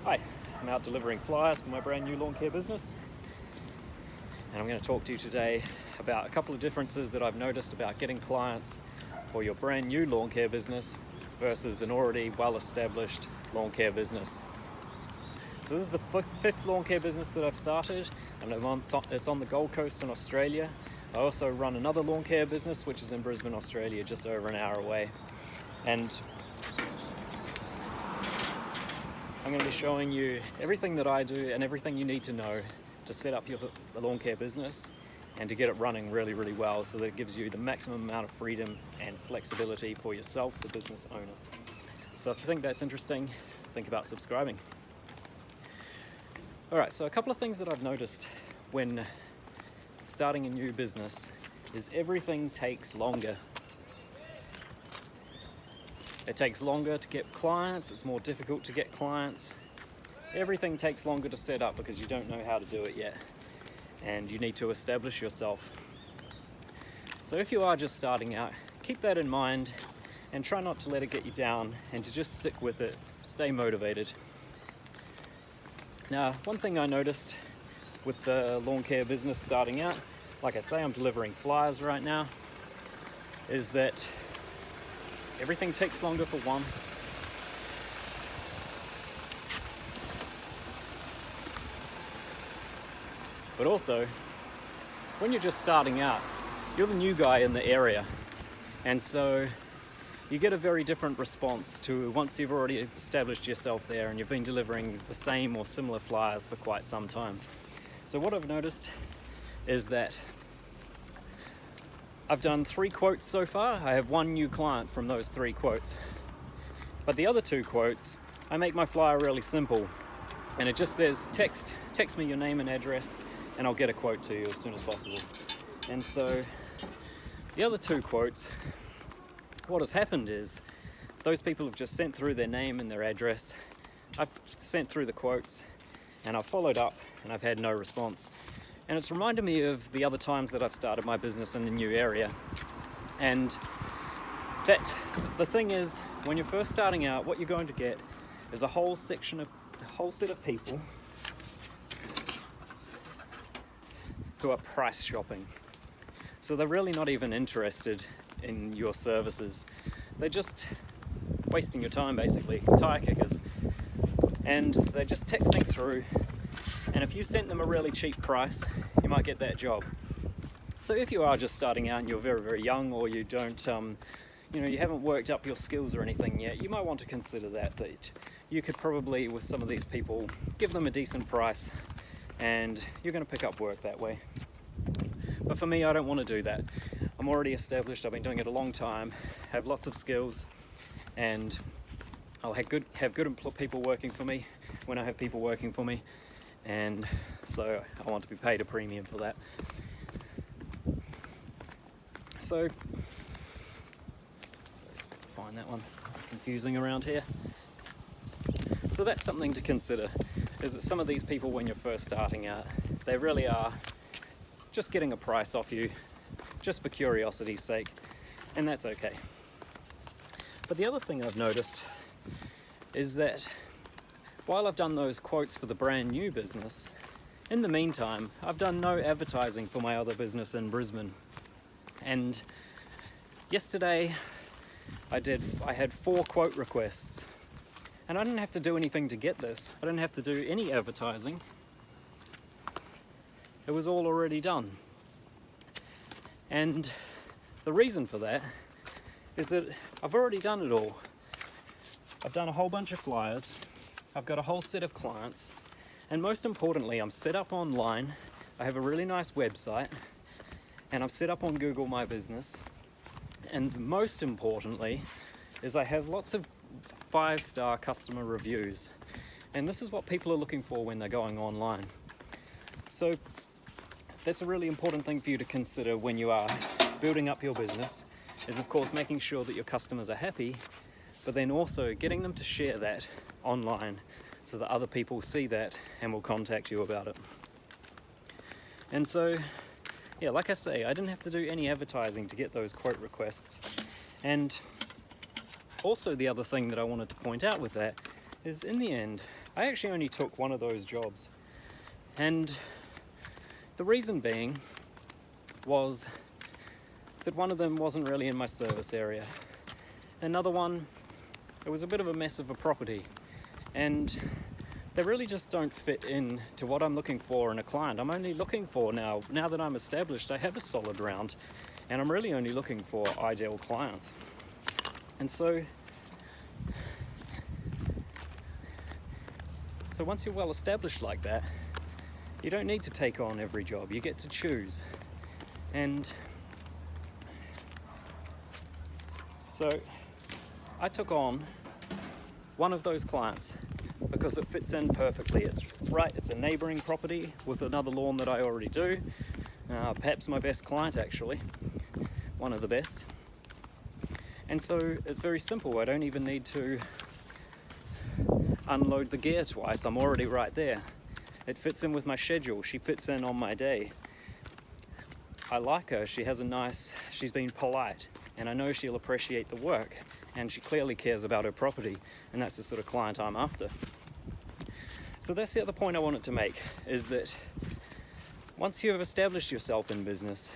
Hi, I'm out delivering flyers for my brand new lawn care business, and I'm going to talk to you today about a couple of differences that I've noticed about getting clients for your brand new lawn care business versus an already well-established lawn care business. So this is the fifth lawn care business that I've started, and it's on the Gold Coast in Australia. I also run another lawn care business which is in Brisbane, Australia, just over an hour away. And I'm going to be showing you everything that I do and everything you need to know to set up the lawn care business and to get it running really, really well, so that it gives you the maximum amount of freedom and flexibility for yourself, the business owner. So if you think that's interesting, think about subscribing. Alright, so a couple of things that I've noticed when starting a new business is everything takes longer. It takes longer to get clients, it's more difficult to get clients. Everything takes longer to set up because you don't know how to do it yet, and you need to establish yourself. So if you are just starting out, keep that in mind and try not to let it get you down, and to just stick with it, stay motivated. Now, one thing I noticed with the lawn care business starting out, like I say, I'm delivering flyers right now, is that everything takes longer for one. But also, when you're just starting out, you're the new guy in the area. And so you get a very different response to once you've already established yourself there and you've been delivering the same or similar flyers for quite some time. So what I've noticed is that I've done 3 quotes so far. I have 1 new client from those 3 quotes. But the other 2 quotes, I make my flyer really simple. And it just says, text me your name and address and I'll get a quote to you as soon as possible. And so the other 2 quotes, what has happened is those people have just sent through their name and their address. I've sent through the quotes and I've followed up and I've had no response. And it's reminded me of the other times that I've started my business in a new area. And the thing is, when you're first starting out, what you're going to get is a whole set of people who are price shopping. So they're really not even interested in your services. They're just wasting your time, basically, tire kickers. And they're just texting through, and if you sent them a really cheap price, you might get that job. So if you are just starting out and you're very, very young, or you don't, you haven't worked up your skills or anything yet, you might want to consider that you could probably, with some of these people, give them a decent price and you're going to pick up work that way. But for me, I don't want to do that. I'm already established, I've been doing it a long time, have lots of skills, and I'll have good people working for me when I have people working for me, and so I want to be paid a premium for that. So just have to find that one. It's confusing around here. So that's something to consider, is that some of these people, when you're first starting out, they really are just getting a price off you just for curiosity's sake, and that's okay. But the other thing I've noticed is that while I've done those quotes for the brand new business, in the meantime, I've done no advertising for my other business in Brisbane. And yesterday, I had 4 quote requests, and I didn't have to do anything to get this. I didn't have to do any advertising. It was all already done. And the reason for that is that I've already done it all. I've done a whole bunch of flyers, I've got a whole set of clients, and most importantly, I'm set up online. I have a really nice website, and I'm set up on Google My Business. And most importantly is I have lots of 5-star customer reviews. And this is what people are looking for when they're going online. So that's a really important thing for you to consider when you are building up your business, is of course making sure that your customers are happy, but then also getting them to share that online so that other people see that and will contact you about it. And so, yeah, like I say, I didn't have to do any advertising to get those quote requests. And also the other thing that I wanted to point out with that is in the end, I actually only took one of those jobs. And the reason being was that one of them wasn't really in my service area. Another one, it was a bit of a mess of a property. And they really just don't fit in to what I'm looking for in a client. I'm only looking for now that I'm established, I have a solid round, and I'm really only looking for ideal clients. And so once you're well established like that, you don't need to take on every job, you get to choose. And so I took on one of those clients because it fits in perfectly. It's a neighboring property with another lawn that I already do. Perhaps my best client, actually, one of the best. And so it's very simple. I don't even need to unload the gear twice. I'm already right there. It fits in with my schedule. She fits in on my day. I like her. She's been polite, and I know she'll appreciate the work, and she clearly cares about her property, and that's the sort of client I'm after. So that's the other point I wanted to make, is that once you have established yourself in business,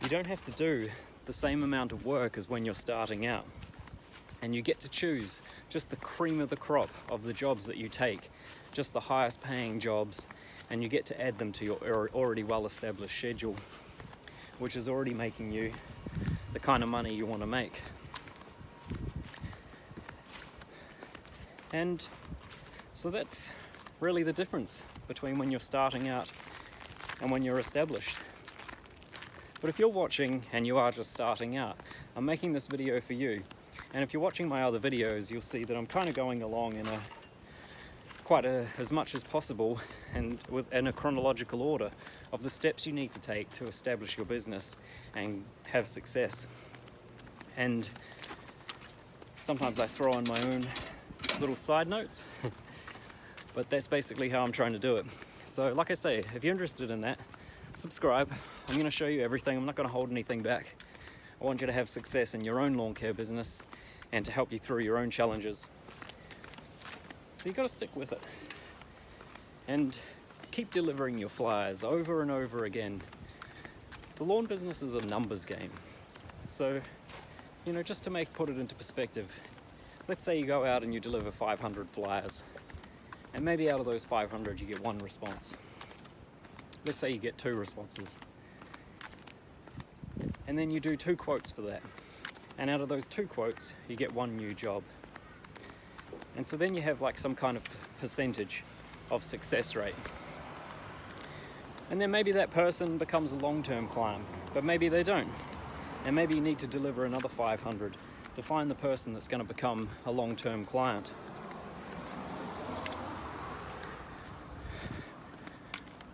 you don't have to do the same amount of work as when you're starting out. And you get to choose just the cream of the crop of the jobs that you take, just the highest paying jobs, and you get to add them to your already well-established schedule, which is already making you the kind of money you want to make. And so that's really the difference between when you're starting out and when you're established. But if you're watching and you are just starting out, I'm making this video for you. And if you're watching my other videos, you'll see that I'm kind of going along in as much as possible and in a chronological order of the steps you need to take to establish your business and have success. And sometimes I throw in my own little side notes, but that's basically how I'm trying to do it. So like I say, if you're interested in that, subscribe. I'm going to show you everything. I'm not going to hold anything back. I want you to have success in your own lawn care business and to help you through your own challenges. So you've got to stick with it and keep delivering your flyers over and over again. The lawn business is a numbers game. So, just to put it into perspective, let's say you go out and you deliver 500 flyers, and maybe out of those 500 you get one response. Let's say you get 2 responses. And then you do 2 quotes for that. And out of those 2 quotes, you get 1 new job. And so then you have some kind of percentage of success rate. And then maybe that person becomes a long-term client, but maybe they don't. And maybe you need to deliver another 500 to find the person that's going to become a long-term client.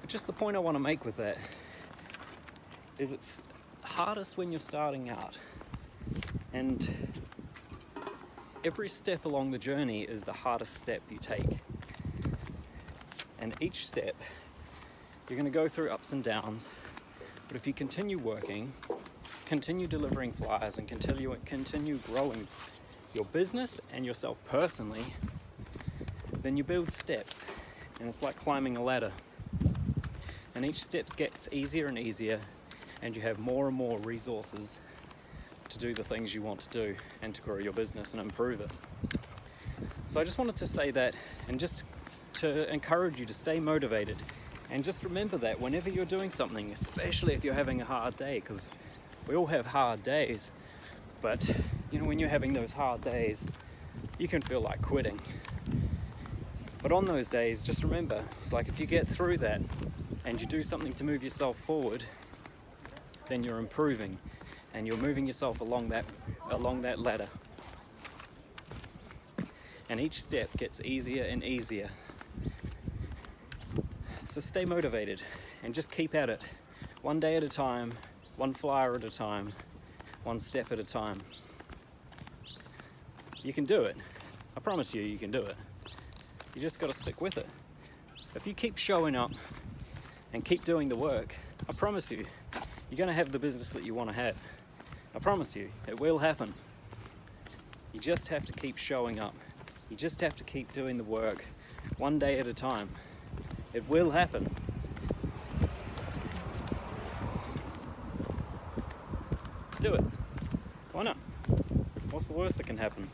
But just the point I want to make with that is it's hardest when you're starting out, and every step along the journey is the hardest step you take. And each step you're going to go through ups and downs, but if you continue working, continue delivering flyers, and continue growing your business and yourself personally, then you build steps, and it's like climbing a ladder, and each step gets easier and easier, and you have more and more resources to do the things you want to do and to grow your business and improve it. So I just wanted to say that, and just to encourage you to stay motivated, and just remember that whenever you're doing something, especially if you're having a hard day, because we all have hard days, but when you're having those hard days, you can feel like quitting. But on those days, just remember, it's like if you get through that and you do something to move yourself forward, then you're improving and you're moving yourself along that ladder. And each step gets easier and easier. So stay motivated and just keep at it, one day at a time, one flyer at a time, one step at a time. You can do it. I promise you can do it. You just got to stick with it. If you keep showing up and keep doing the work, I promise you, you're going to have the business that you want to have. I promise you, it will happen. You just have to keep showing up You just have to keep doing the work, one day at a time. It will happen. Do it. Why not? What's the worst that can happen?